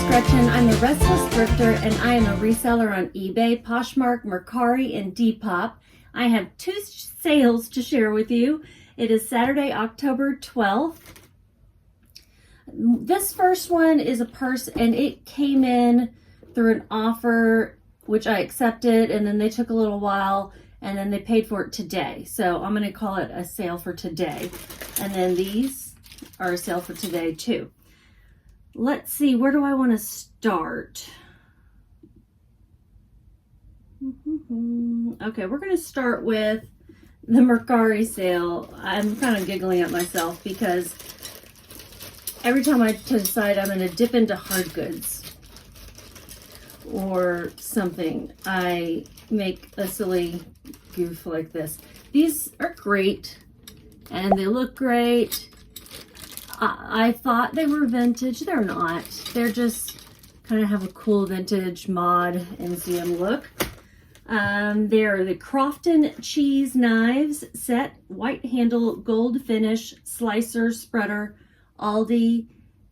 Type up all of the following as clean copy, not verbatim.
Gretchen. I'm a restless thrifter and I am a reseller on eBay, Poshmark, Mercari, and Depop. I have 2 sales to share with you. It is Saturday, October 12th. This first one is a purse and it came in through an offer which I accepted, and then they took a little while and then they paid for it today. So I'm going to call it a sale for today. And then these are a sale for today too. Let's see, where do I want to start? Okay, we're going to start with the Mercari sale. I'm kind of giggling at myself because every time I decide I'm going to dip into hard goods or something, I make a silly goof like this. These are great and they look great. I thought they were vintage. They're not. They're just kind of have a cool vintage mod NCM look. They're the Crofton cheese knives set, white handle, gold finish, slicer, spreader, Aldi,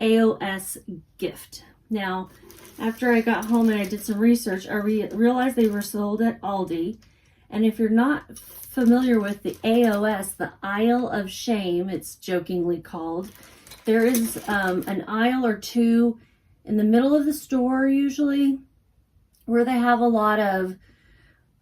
AOS gift. Now, after I got home and I did some research, I realized they were sold at Aldi. And if you're not familiar with the AOS, the Aisle of Shame, it's jokingly called, there is an aisle or two in the middle of the store usually where they have a lot of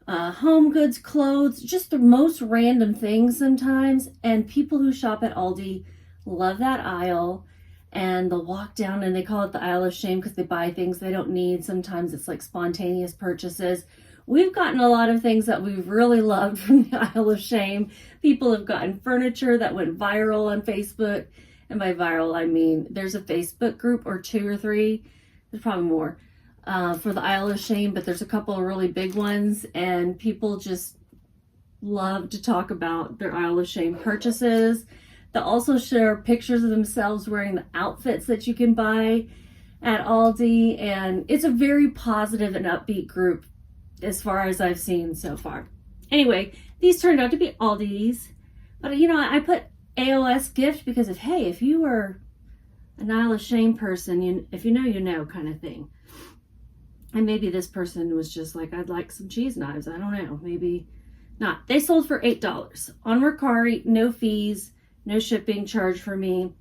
home goods, clothes, just the most random things sometimes. And people who shop at Aldi love that aisle, and they'll walk down and they call it the Aisle of Shame because they buy things they don't need. Sometimes it's like spontaneous purchases. We've gotten a lot of things that we've really loved from the Aisle of Shame. People have gotten furniture that went viral on Facebook. And by viral, I mean there's a Facebook group or 2 or 3, there's probably more, for the Aisle of Shame, but there's a couple of really big ones, and people just love to talk about their Aisle of Shame purchases. They'll also share pictures of themselves wearing the outfits that you can buy at Aldi, and it's a very positive and upbeat group as far as I've seen so far. Anyway, these turned out to be Aldi's, but you know, I put AOS gift because if you were an Aisle of Shame person, if you know kind of thing. And maybe this person was just like, I'd like some cheese knives. I don't know, maybe not. They sold for $8 on Mercari, no fees, no shipping charge for me.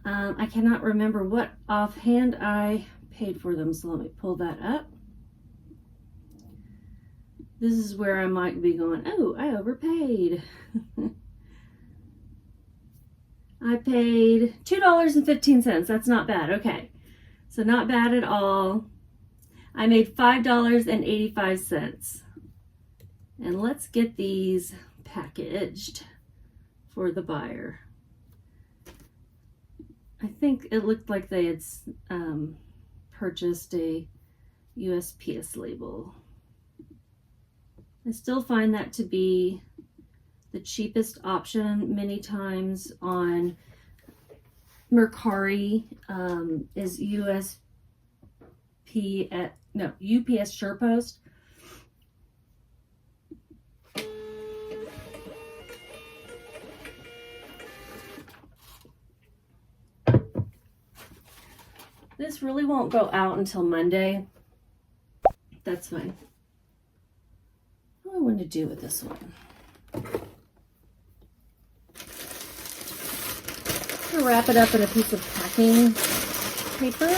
I cannot remember what offhand I paid for them, so let me pull that up. This is where I might be going, oh, I overpaid. I paid $2.15. That's not bad. Okay. So not bad at all. I made $5.85. And let's get these packaged for the buyer. I think it looked like they had purchased a USPS label. I still find that to be the cheapest option many times on Mercari, is UPS SurePost. This really won't go out until Monday. That's fine. What do I want to do with this one? I'm gonna wrap it up in a piece of packing paper.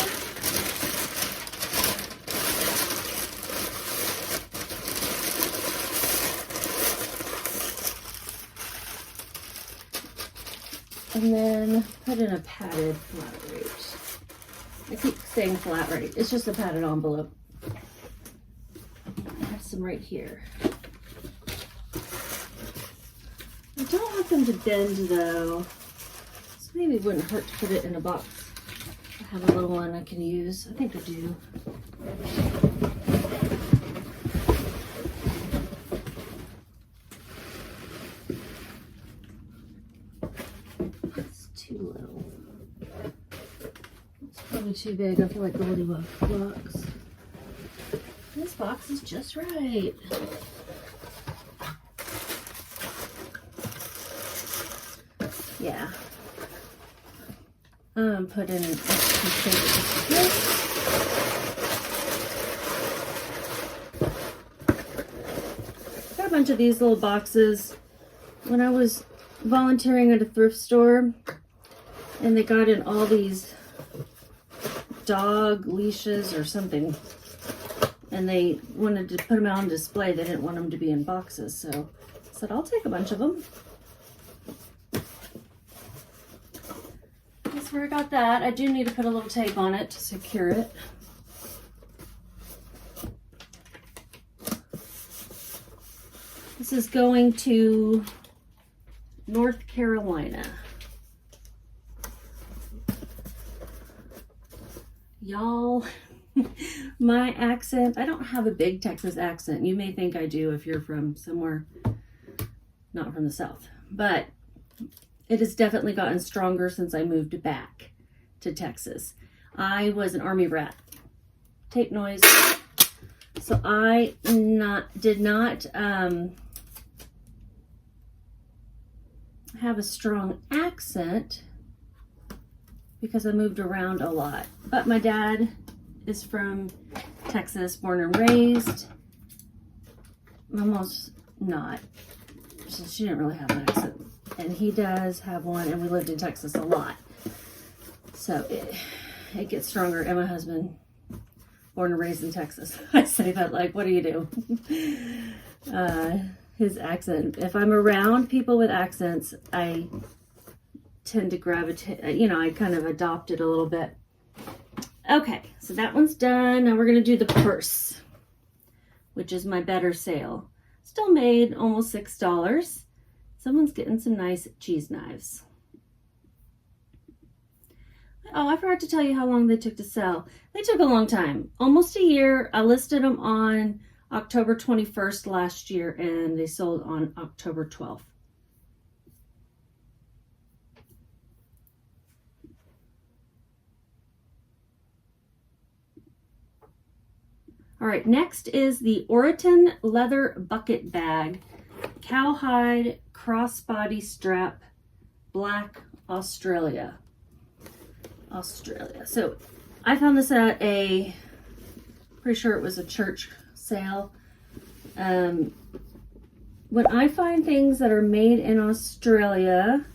And then put in a padded flat rate. I keep saying flat rate. It's just a padded envelope. I have some right here. I don't want them to bend though. So maybe it wouldn't hurt to put it in a box. I have a little one I can use. I think I do. It's too little. It's probably too big. I feel like Goldilocks. This box is just right. Yeah. Put in an extra shape of this. Got a bunch of these little boxes. When I was volunteering at a thrift store, and they got in all these dog leashes or something, and they wanted to put them out on display. They didn't want them to be in boxes, so I said, I'll take a bunch of them. That's where I got that. I do need to put a little tape on it to secure it. This is going to North Carolina. Y'all, my accent, I don't have a big Texas accent. You may think I do if you're from somewhere not from the South, but it has definitely gotten stronger since I moved back to Texas. I was an Army rat. Tape noise. So I did not have a strong accent because I moved around a lot. But my dad is from Texas, born and raised. My mom's not. She didn't really have an accent. And he does have one, and we lived in Texas a lot. So it gets stronger. And my husband, born and raised in Texas. I say that like, what do you do? His accent. If I'm around people with accents, I tend to gravitate, you know, I kind of adopt it a little bit. Okay, so that one's done. Now we're going to do the purse, which is my better sale. Still made almost $6. Someone's getting some nice cheese knives. Oh, I forgot to tell you how long they took to sell. They took a long time, almost a year. I listed them on October 21st last year, and they sold on October 12th. All right, next is the Oriton leather bucket bag, cowhide crossbody strap, black, Australia. So I found this at pretty sure it was a church sale. When I find things that are made in Australia,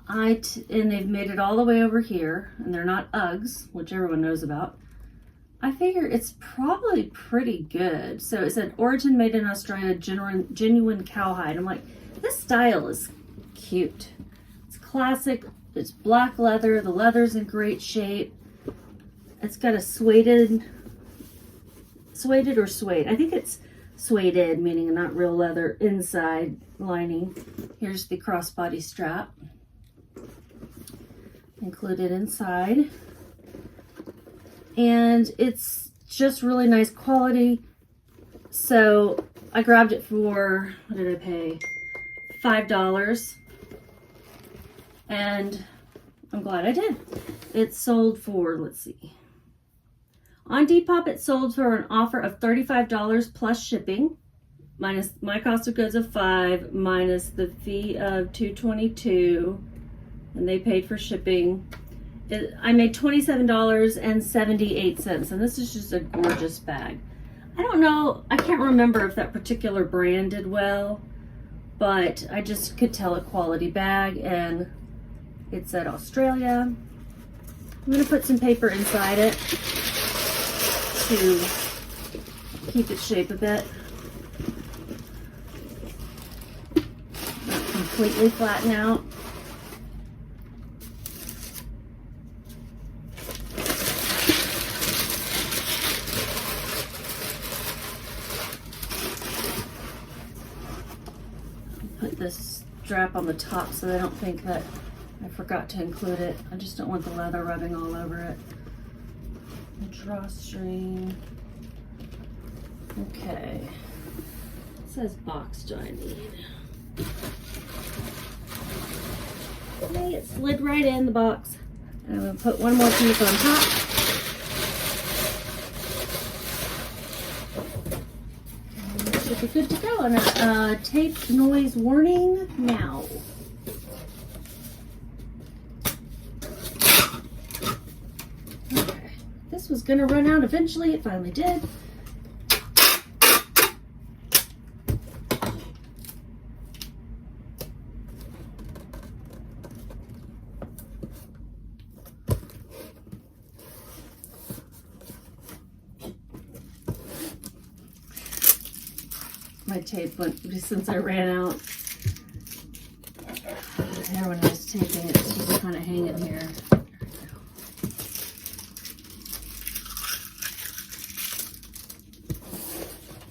and they've made it all the way over here, and they're not Uggs, which everyone knows about, I figure it's probably pretty good. So it said origin made in Australia, genuine cowhide. I'm like, this style is cute. It's classic. It's black leather. The leather's in great shape. It's got a suede or suede. I think it's suede, meaning not real leather inside lining. Here's the crossbody strap included inside. And it's just really nice quality. So I grabbed it for, what did I pay? $5. And I'm glad I did. It sold for, let's see. On Depop, it sold for an offer of $35 plus shipping, minus my cost of goods of $5, minus the fee of $2.22, and they paid for shipping. I made $27.78, and this is just a gorgeous bag. I don't know, I can't remember if that particular brand did well, but I just could tell a quality bag, and it said Australia. I'm going to put some paper inside it to keep its shape a bit. Not completely flatten out. Put this strap on the top so they don't think that I forgot to include it. I just don't want the leather rubbing all over it. The drawstring. Okay. It says box do I need? Okay, it slid right in the box. And I'm going to put one more piece on top. And it should be good to go. And tape noise warning now. this was gonna run out eventually. It finally did. My tape went, since I ran out. There when I was taping it, so you can kind of hang it here.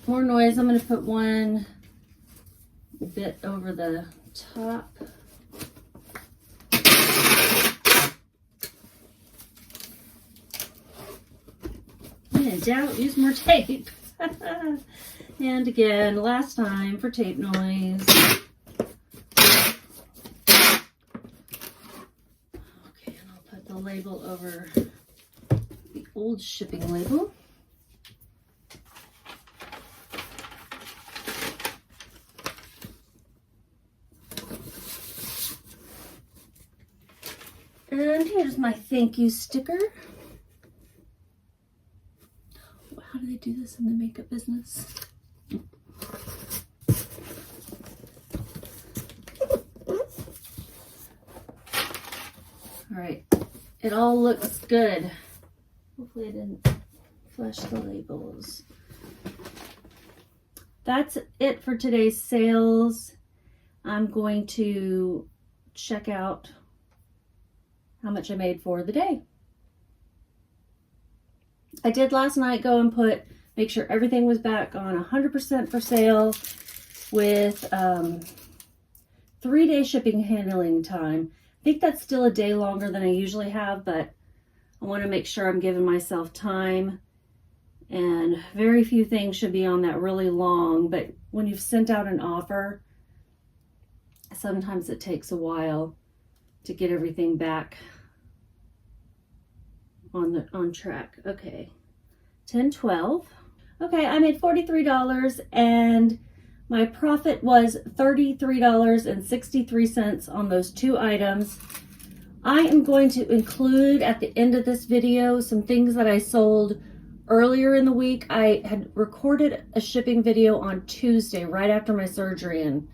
More noise. I'm going to put one bit over the top. When in doubt, use more tape. And again, last time for tape noise. Okay, and I'll put the label over the old shipping label. And here's my thank you sticker. How do they do this in the makeup business? All right, it all looks good. Hopefully I didn't flush the labels. That's it for today's sales. I'm going to check out how much I made for the day. I did last night go and make sure everything was back on 100% for sale with 3-day shipping handling time. I think that's still a day longer than I usually have, but I want to make sure I'm giving myself time. And very few things should be on that really long, but when you've sent out an offer, sometimes it takes a while to get everything back on track. Okay, 10-12. Okay, I made $43 and my profit was $33.63 on those 2 items. I am going to include at the end of this video some things that I sold earlier in the week. I had recorded a shipping video on Tuesday right after my surgery, and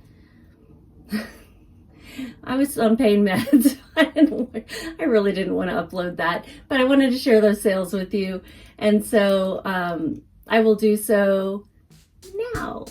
I was on pain meds. I really didn't want to upload that, but I wanted to share those sales with you. And so I will do so now.